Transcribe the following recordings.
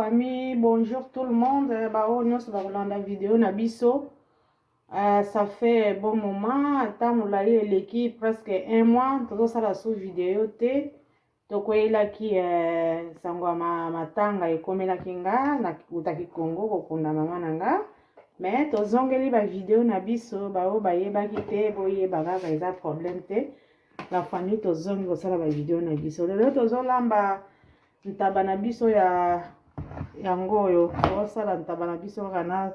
famille, bonjour tout le monde. On se voit dans la vidéo Nabiso. Ça fait bon moment. Attends, on a eu l'équipe presque un mois. Tout ça la sous vidéo te. Toko ila ki sangwa matanga ekome la kinga na utaki Congo kokunda mama nanga. Mais tozongeli ba vidéo Nabiso ba o ba yeba kite boye baga ba eza problème te. La famille tozongi ko sala ba vidéo Nabiso. Lelo tozolamba ntaba na biso ya ngoyo tosala ntaba na biso kana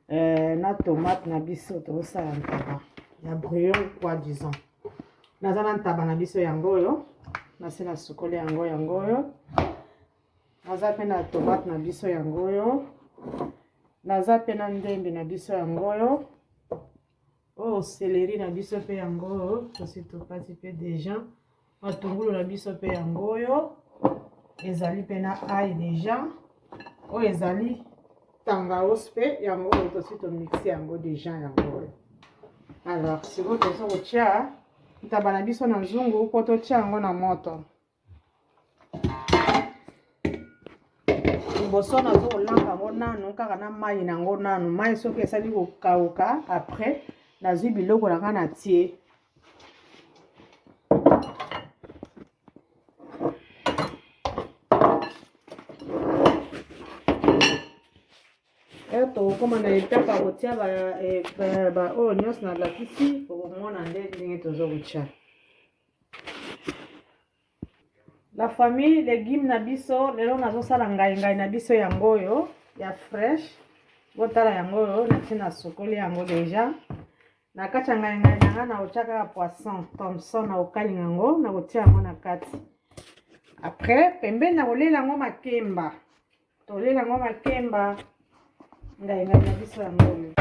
na tomate na biso tosala ntaba ya brouillon quoi disons nazana ntaba na biso ya ngoyo nasala sukole ya ngoyo naza pe na tomate na biso ya ngoyo naza pe na ndembe na biso ya ngoyo oh céleri na biso pe ya ngoyo tosi topati pe déjà matungulu na biso pe ya ngoyo ezali pena ail déjà o ezali tangaos pe yango tosi to mixer yango déjà yango. Alors si vous tozo kotia ntaba na biso na nzungu po totia yango na moto liboso nazo kolanga yango nanu kaka na mai nango nanu mai soki esali kokauka après nazwi biloko nanga na tie comme on a étape à retirer oh nyos na la kisi pour moi na ndenge tozokucha la famille légumes na biso lelo nazo sala ngai na biso ya ngoyo ya fresh botala ya ngoyo na tina sokoli yango déjà na kati ngai nanga na ochaka poisson thomson na okali yango na kotia yango na kati après pembeni na kolela yango makemba tolela yango makemba ngai na biso ya ngoyo.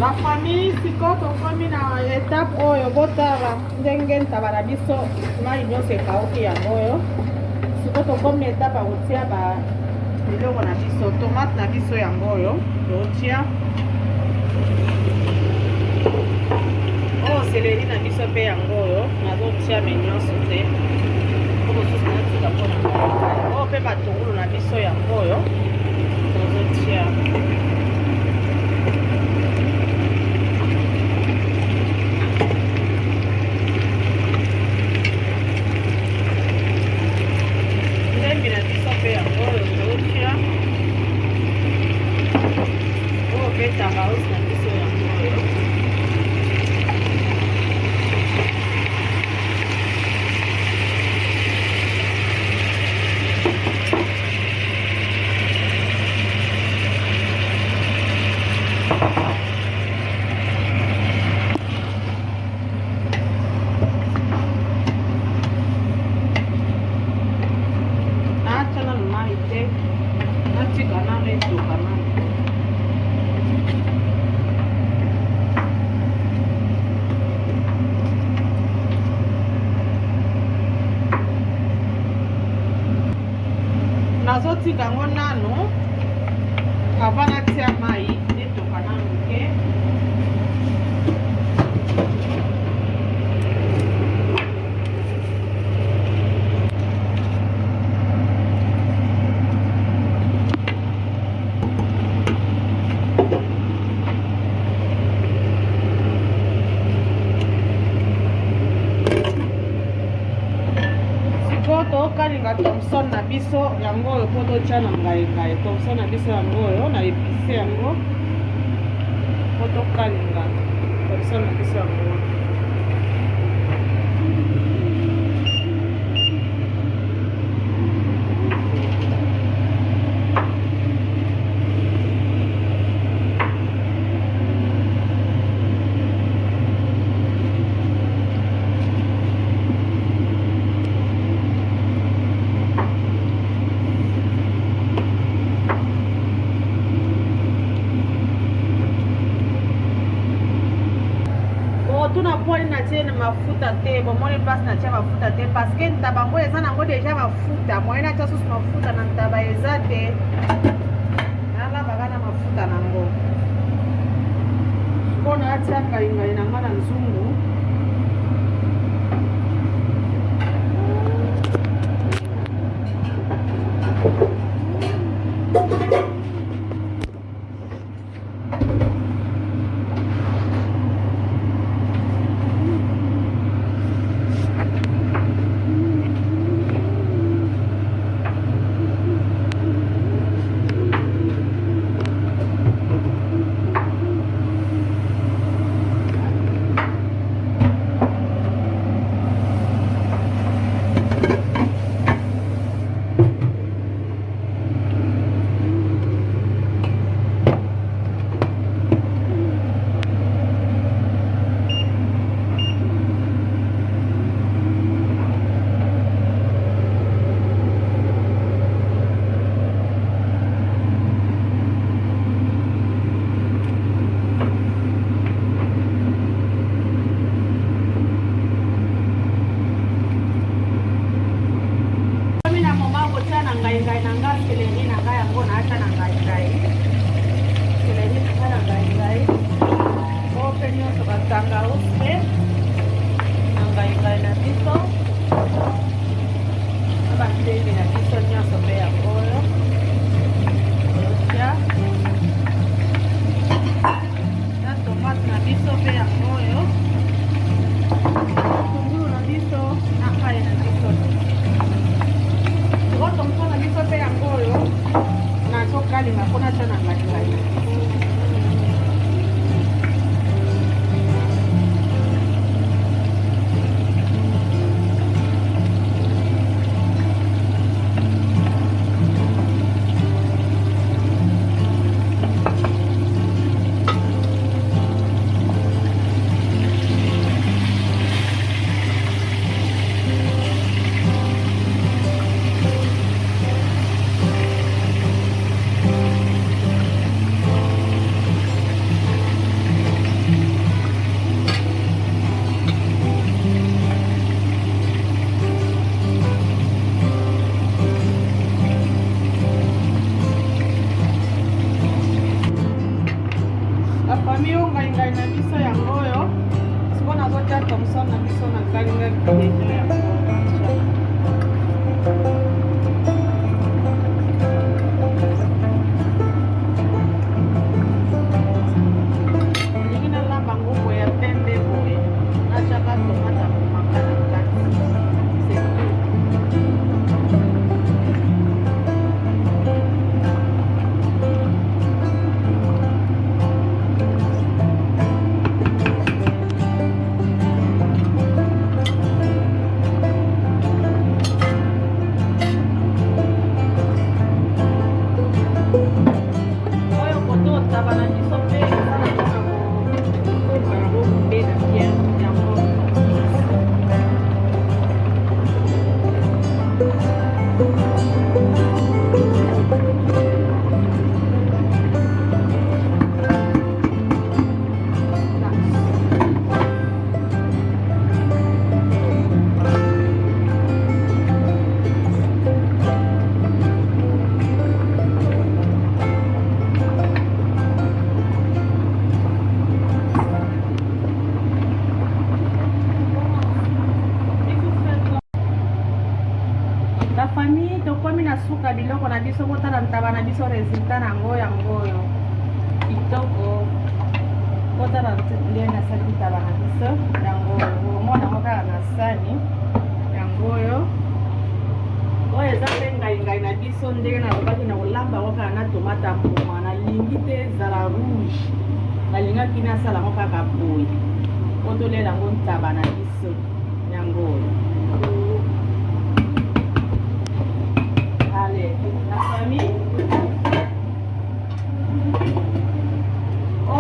La famille siko tokomi na étape oyo botala ndenge ntaba na biso mai nyonso ekauki yango oyo siko tokomi étape ya kotia biloko na biso tomate na biso yango oyo totia céleri na biso pe yango oyo nazotia me nyonso te po mosusu natika mpona oyo mpe matungulu na biso yango oyo tozotia nazotika ngo nano avant natia mai etoka nano ke ba Thomson na biso yango oyo po totya na ngai Thomson na biso yango oyo na epise yango po tokalinga Thomson na biso yango oyo. Tuna poli na tie na mafuta te bomoni place na tie mafuta te parce que ntaba ngo eza nango deja mafuta moyen na tia susu mafuta na ntaba eza te nala baka na mafuta nango mpona atia ngai na nga na nzungu suka biloko na biso kotala ntaba na biso resultat nango yango oyo kitoko kotala ndenge nasali ntaba na biso yango oyo omona yango kaka na sani yango oyo oyo eza mpe ngai na biso ndenge nalobaki na kolamba yango kaka na tomate ya mbuma nalingi te ezala rouge nalingaki nasala yango kaka boye po tolela yango ntaba na biso yango oyo ale na famille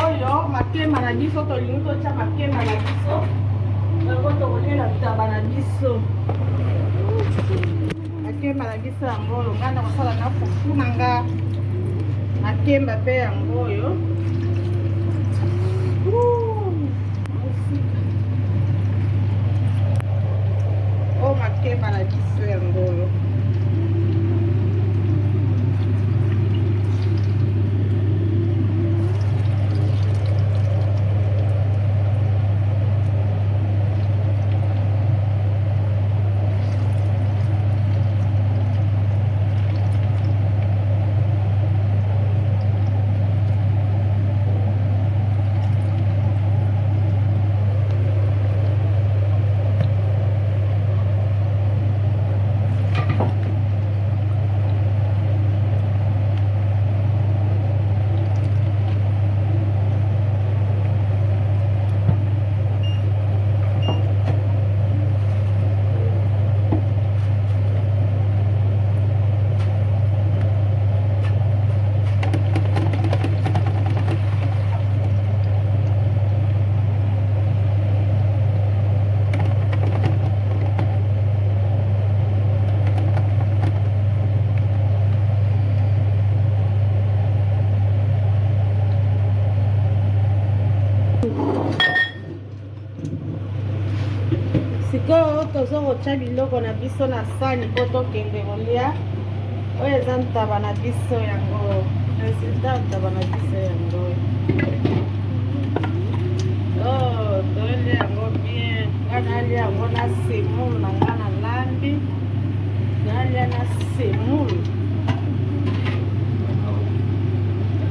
oyo makemba na biso tolingi totya makemba na biso yango tokolela ntaba na biso makemba na biso yango oyo ngai na kosala na fufu na nga makemba mpe yango oyo o makemba na biso yango oyo sikoyo tozokotya biloko na biso na sani po tokende kolia oyo eza ntaba na biso yango resultat ntaba na biso yango tolia yango bien nga nalia yango na semule na nga na lambi nalia na semule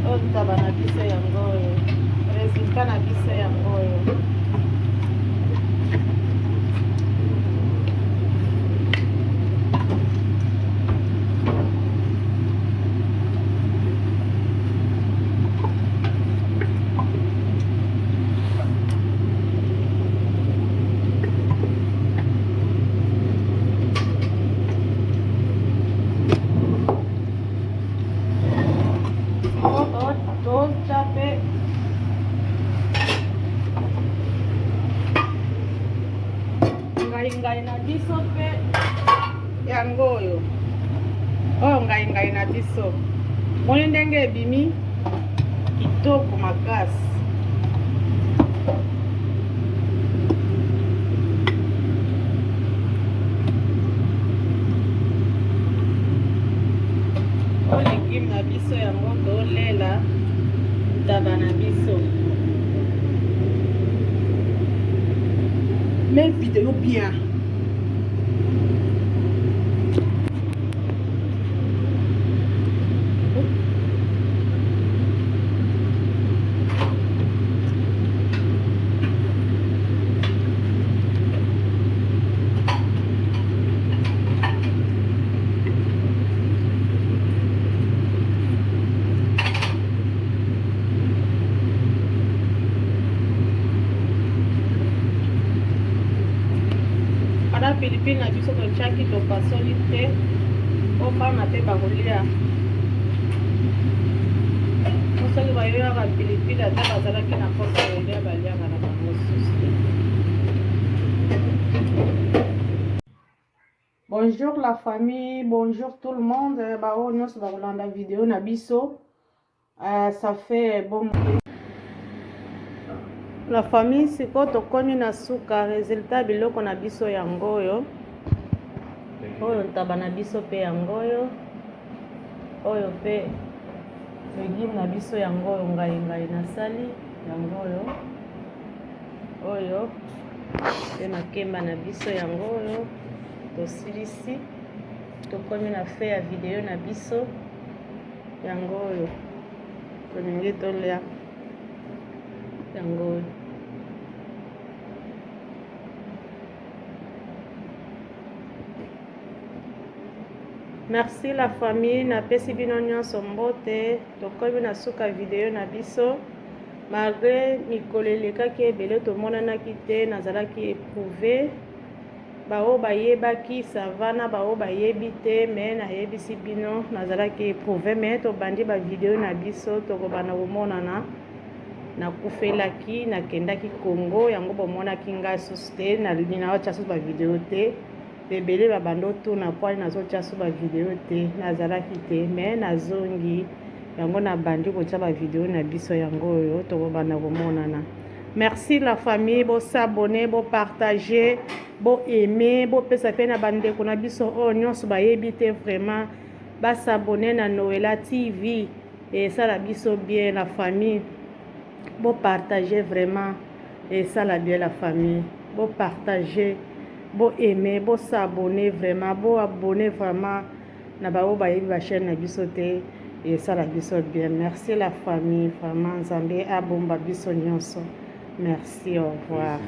oyo ntaba na biso yango oyo resultat na biso yango oyo ngai na biso mpe yango oyo ngai na biso moni ndenge ebimi kitoko makasi oyo legime na biso yango tolela ntaba na biso mais vidéo bien pilipili na biso totyaki topasoli te po bana mpe bakolia soki bayoyaka pilipili ata bazalaki na mposa kolia baliaka na bango susu. Bonjour la famille, bonjour tout le monde. Bao nyonso bakolanda vidéo na biso ça fait bon la famille siko tokomi na suka resultat biloko na biso yango oyo ntaba na biso pe yango oyo pe legime na biso yango oyo ngai nasali yango oyo pe makemba na biso yango oyo tosilisi tokomi na fe ya video na biso yango oyo tolingi tolia yango oyo Merci la famille, napesi bino nyonso mbote, tokomi na suka video na biso. Malgré mikolo elekaki ebele tomonanaki te, nazalaki éprouvé. Bao bayebaki savana, bao bayebi te, mais nayebisi bino nazalaki éprouvé, mais tobandi ba video na biso tokobana komonana. Nakufelaki, nakendaki Congo, yango bomonaki ngai susu te, nalingi naotya susu ba video te. Ebele babando tuna po nazotya susu ba video te, nazalaki te, mais nazongi yango nabandi kotya ba video na biso yango oyo tokobana komonana. Merci la famille, bo s'abonner, bo partager, bo aimer, bo pesa pe na bandeko na biso oyo nyonso bayebi te vraiment, ba s'abonner na Noela TV et ça la biso bien la famille. Bo partager vraiment et ça la bien la famille. Bo partager, bo aimer, bo s'abonner vraiment, bo abonner vraiment na bao bayebi ba chaîne na biso te et ça la biso bien. Merci la famille, vraiment Nzambe abomba biso nyonso. Merci, au revoir.